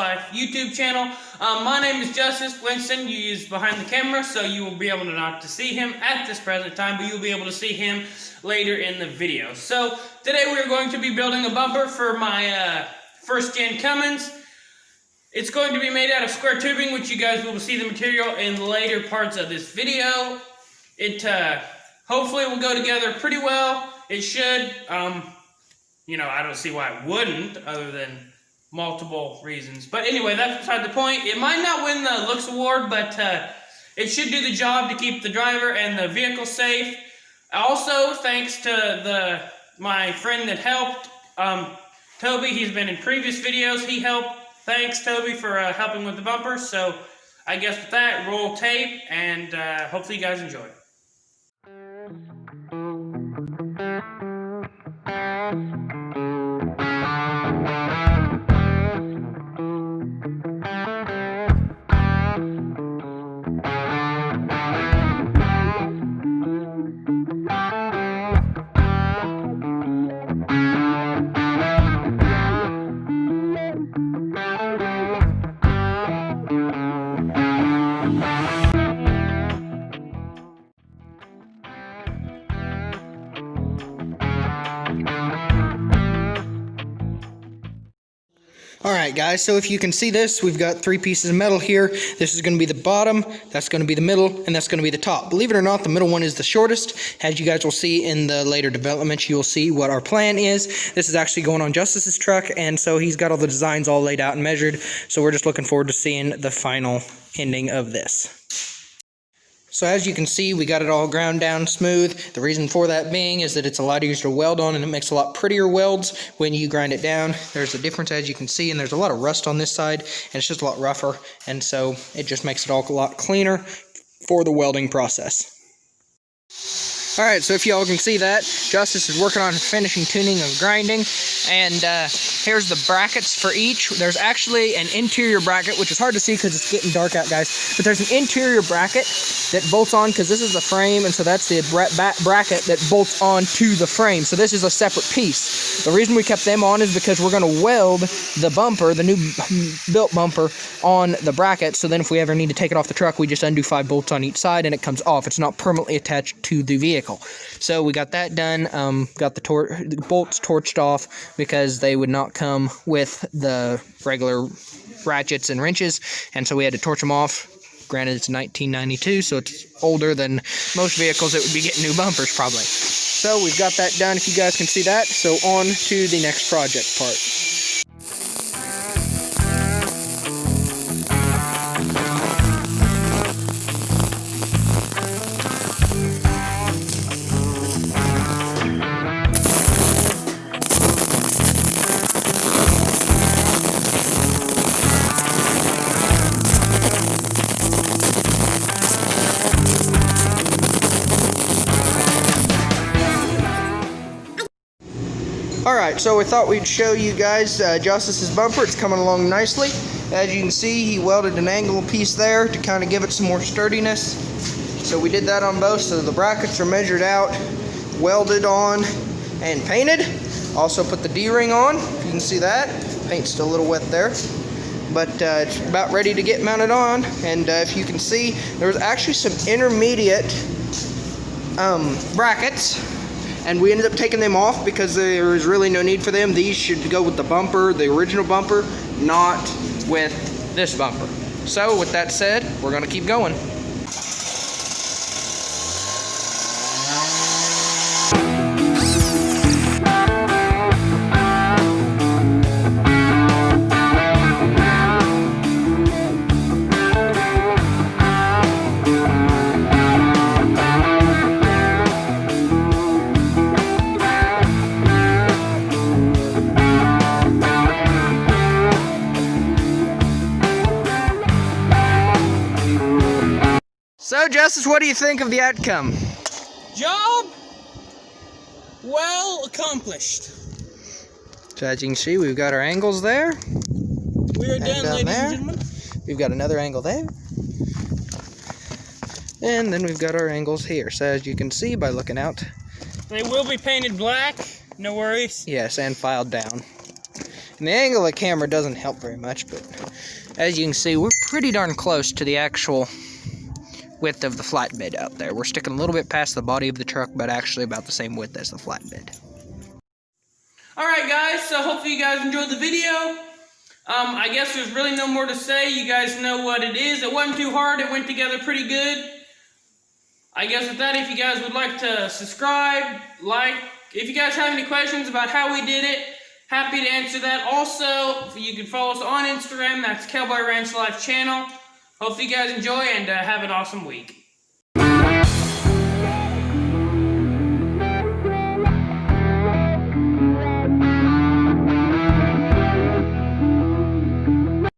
CowboyRanchLife YouTube channel. My name is Justice Winston. You use behind the camera, so you will be able to not to see him at this present time, but you'll be able to see him later in the video. So today we're going to be building a bumper for my first gen Cummins. It's going to be made out of square tubing, which you guys will see the material in later parts of this video. It hopefully will go together pretty well. It should. You know, I don't see why it wouldn't, other than multiple reasons. But anyway, that's beside the point. It might not win the looks award, but it should do the job to keep the driver and the vehicle safe. Also, thanks to my friend that helped, Toby. He's been in previous videos. He helped. Thanks, Toby, for helping with the bumper. So I guess with that, roll tape, and hopefully you guys enjoy. Alright guys, so if you can see this, we've got three pieces of metal here. This is going to be the bottom, that's going to be the middle, and that's going to be the top. Believe it or not, the middle one is the shortest. As you guys will see in the later developments, you'll see what our plan is. This is actually going on Justice's truck, and so he's got all the designs all laid out and measured. So we're just looking forward to seeing the final ending of this. So as you can see, we got it all ground down smooth. The reason for that being is that it's a lot easier to weld on, and it makes a lot prettier welds when you grind it down. There's a difference, as you can see, and there's a lot of rust on this side, and it's just a lot rougher, and so it just makes it all a lot cleaner for the welding process. Alright, so if y'all can see that, Justice is working on finishing tuning of grinding, and here's the brackets for each. There's actually an interior bracket, which is hard to see because it's getting dark out, guys, but there's an interior bracket that bolts on, because this is the frame, and so that's the bracket that bolts on to the frame. So this is a separate piece. The reason we kept them on is because we're going to weld the bumper, the new built bumper, on the bracket, so then if we ever need to take it off the truck, we just undo 5 bolts on each side and it comes off. It's not permanently attached to the vehicle. So we got that done, got the bolts torched off because they would not come with the regular ratchets and wrenches, and so we had to torch them off. Granted, it's 1992, so it's older than most vehicles that would be getting new bumpers probably. So we've got that done, if you guys can see that. So on to the next project part. Alright, so we thought we'd show you guys Justice's bumper. It's coming along nicely. As you can see, he welded an angle piece there to kind of give it some more sturdiness. So we did that on both, so the brackets are measured out, welded on, and painted. Also put the D-ring on, if you can see that. Paint's still a little wet there. But it's about ready to get mounted on. And if you can see, there's actually some intermediate brackets. And we ended up taking them off because there was really no need for them. These should go with the bumper, the original bumper, not with this bumper. So with that said, we're going to keep going. So, Justice, what do you think of the outcome? Job well accomplished. So as you can see, we've got our angles there. We are done, ladies and gentlemen. We've got another angle there. And then we've got our angles here. So as you can see by looking out. They will be painted black, no worries. Yes, and filed down. And the angle of the camera doesn't help very much, but as you can see, we're pretty darn close to the actual width of the flatbed out there. We're sticking a little bit past the body of the truck, but actually about the same width as the flatbed. Alright guys, so hopefully you guys enjoyed the video. I guess there's really no more to say. You guys know what it is. It wasn't too hard. It went together pretty good. I guess with that, if you guys would like to subscribe, like, if you guys have any questions about how we did it, happy to answer that. Also, you can follow us on Instagram. That's CowboyRanchLife channel. Hopefully you guys enjoy and have an awesome week.